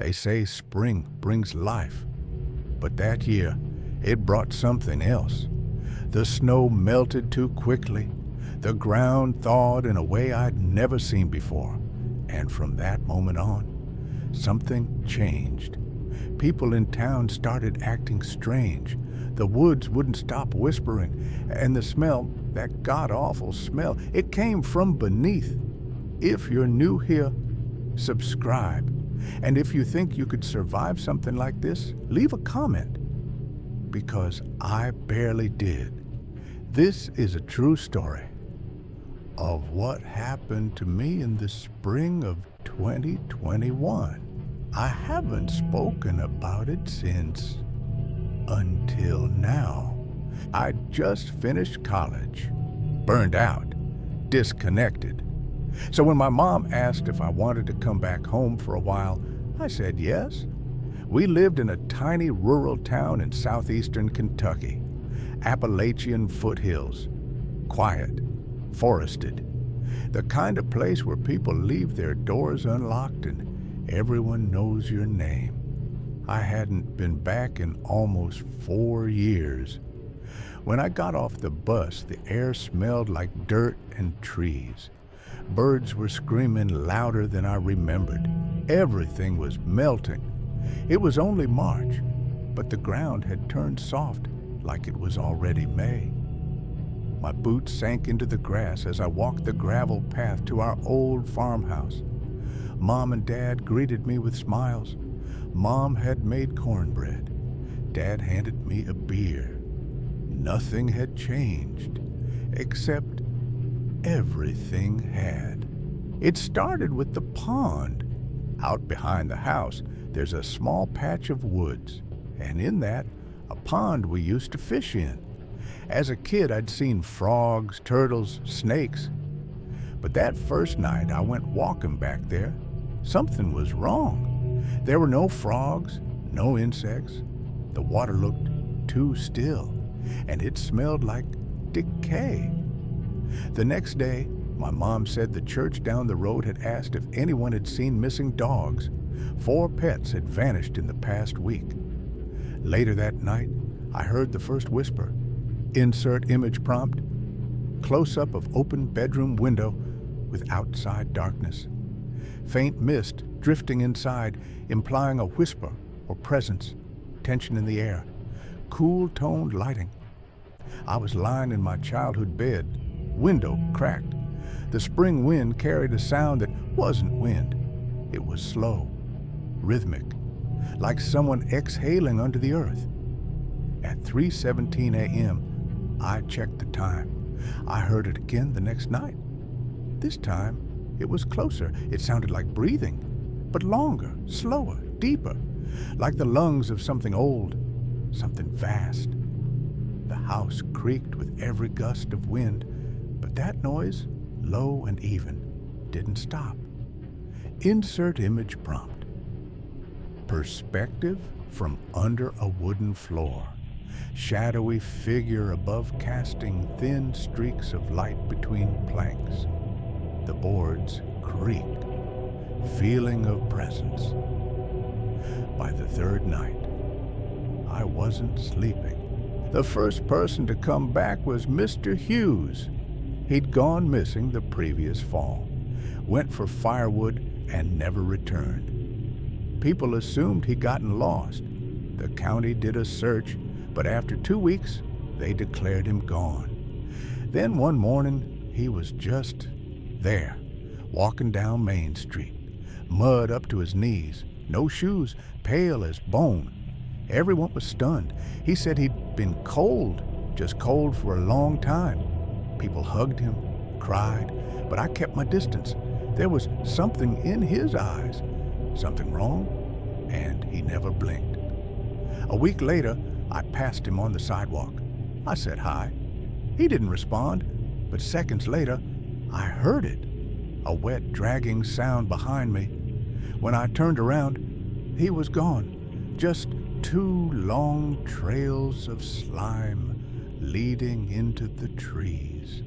They say spring brings life, but that year it brought something else. The snow melted too quickly. The ground thawed in a way I'd never seen before. And from that moment on, something changed. People in town started acting strange. The woods wouldn't stop whispering, and the smell, that god-awful smell, it came from beneath. If you're new here, subscribe. And if you think you could survive something like this, leave a comment. Because I barely did. This is a true story of what happened to me in the spring of 2021. I haven't spoken about it since until now. I just finished college, burned out, disconnected. So when my mom asked if I wanted to come back home for a while, I said yes. We lived in a tiny rural town in southeastern Kentucky, Appalachian foothills, quiet, forested, the kind of place where people leave their doors unlocked and everyone knows your name. I hadn't been back in almost 4 years. When I got off the bus, the air smelled like dirt and trees. Birds were screaming louder than I remembered. Everything was melting. It was only March, but the ground had turned soft like it was already May. My boots sank into the grass as I walked the gravel path to our old farmhouse. Mom and Dad greeted me with smiles. Mom had made cornbread. Dad handed me a beer. Nothing had changed, except everything had. It started with the pond. Out behind the house, there's a small patch of woods, and in that, a pond we used to fish in. As a kid, I'd seen frogs, turtles, snakes. But that first night I went walking back there, something was wrong. There were no frogs, no insects. The water looked too still, and it smelled like decay. The next day, my mom said the church down the road had asked if anyone had seen missing dogs. 4 pets had vanished in the past week. Later that night, I heard the first whisper. Insert image prompt. Close-up of open bedroom window with outside darkness. Faint mist drifting inside, implying a whisper or presence. Tension in the air. Cool-toned lighting. I was lying in my childhood bed. Window cracked. The spring wind carried a sound that wasn't wind. It was slow, rhythmic, like someone exhaling under the earth. At 3:17 a.m., I checked the time. I heard it again the next night. This time, it was closer. It sounded like breathing, but longer, slower, deeper, like the lungs of something old, something vast. The house creaked with every gust of wind, but that noise, low and even, didn't stop. Insert image prompt. Perspective from under a wooden floor. Shadowy figure above casting thin streaks of light between planks. The boards creaked. Feeling of presence. By the third night, I wasn't sleeping. The first person to come back was Mr. Hughes. He'd gone missing the previous fall, went for firewood, and never returned. People assumed he'd gotten lost. The county did a search, but after 2 weeks, they declared him gone. Then one morning, he was just there, walking down Main Street, mud up to his knees, no shoes, pale as bone. Everyone was stunned. He said he'd been cold, just cold for a long time. People hugged him, cried, but I kept my distance. There was something in his eyes, something wrong, and he never blinked. A week later, I passed him on the sidewalk. I said hi. He didn't respond, but seconds later, I heard it, a wet, dragging sound behind me. When I turned around, he was gone, just 2 long trails of slime leading into the trees.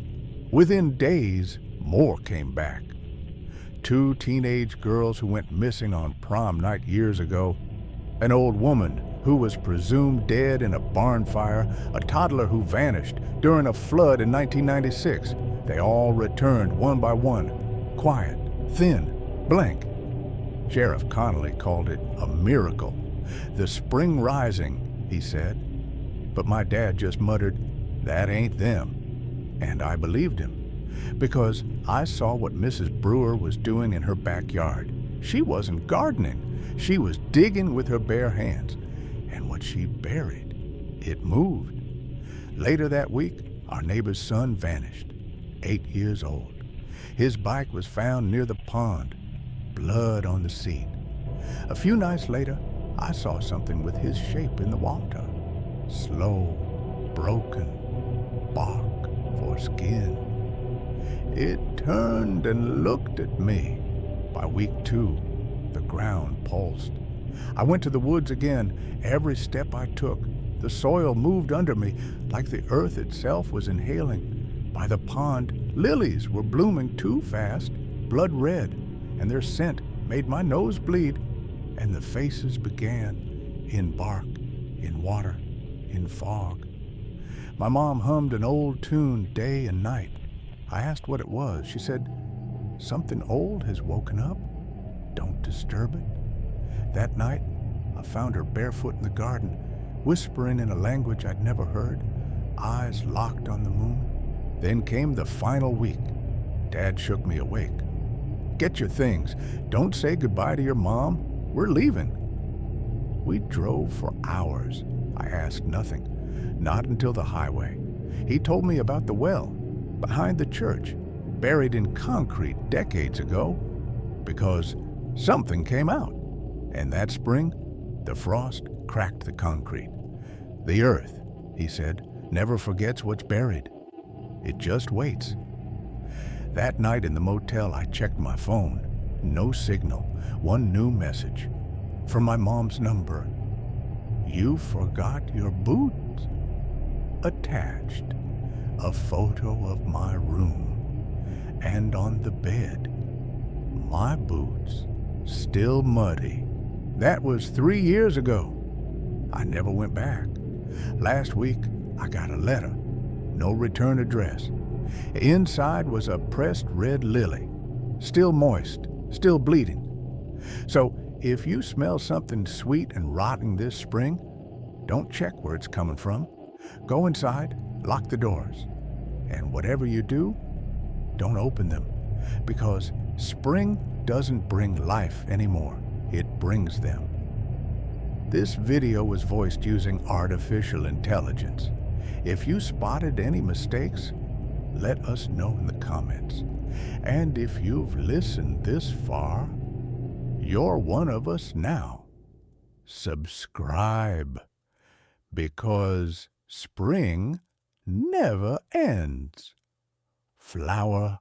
Within days, more came back. 2 teenage girls who went missing on prom night years ago, an old woman who was presumed dead in a barn fire, a toddler who vanished during a flood in 1996. They all returned one by one, quiet, thin, blank. Sheriff Connolly called it a miracle. The spring rising, he said. But my dad just muttered, "That ain't them." And I believed him, because I saw what Mrs. Brewer was doing in her backyard. She wasn't gardening. She was digging with her bare hands. And what she buried, it moved. Later that week, our neighbor's son vanished, 8 years old. His bike was found near the pond, blood on the seat. A few nights later, I saw something with his shape in the water. Slow, broken, bark for skin. It turned and looked at me. By week 2, the ground pulsed. I went to the woods again. Every step I took, the soil moved under me like the earth itself was inhaling. By the pond, lilies were blooming too fast, blood red, and their scent made my nose bleed. And the faces began, in bark, in water, in fog. My mom hummed an old tune day and night. I asked what it was. She said, "Something old has woken up. Don't disturb it." That night, I found her barefoot in the garden, whispering in a language I'd never heard, eyes locked on the moon. Then came the final week. Dad shook me awake. "Get your things. Don't say goodbye to your mom. We're leaving." We drove for hours. I asked nothing, not until the highway. He told me about the well behind the church, buried in concrete decades ago, because something came out. And that spring, the frost cracked the concrete. The earth, he said, never forgets what's buried. It just waits. That night in the motel, I checked my phone. No signal. One new message. From my mom's number. "You forgot your boots." Attached, a photo of my room. And on the bed, my boots, still muddy. That was 3 years ago. I never went back. Last week, I got a letter. No return address. Inside was a pressed red lily. Still moist, still bleeding. So, if you smell something sweet and rotting this spring, don't check where it's coming from. Go inside, lock the doors. And whatever you do, don't open them. Because spring doesn't bring life anymore. It brings them. This video was voiced using artificial intelligence. If you spotted any mistakes, let us know in the comments. And if you've listened this far, you're one of us now. Subscribe, because spring never ends. Flower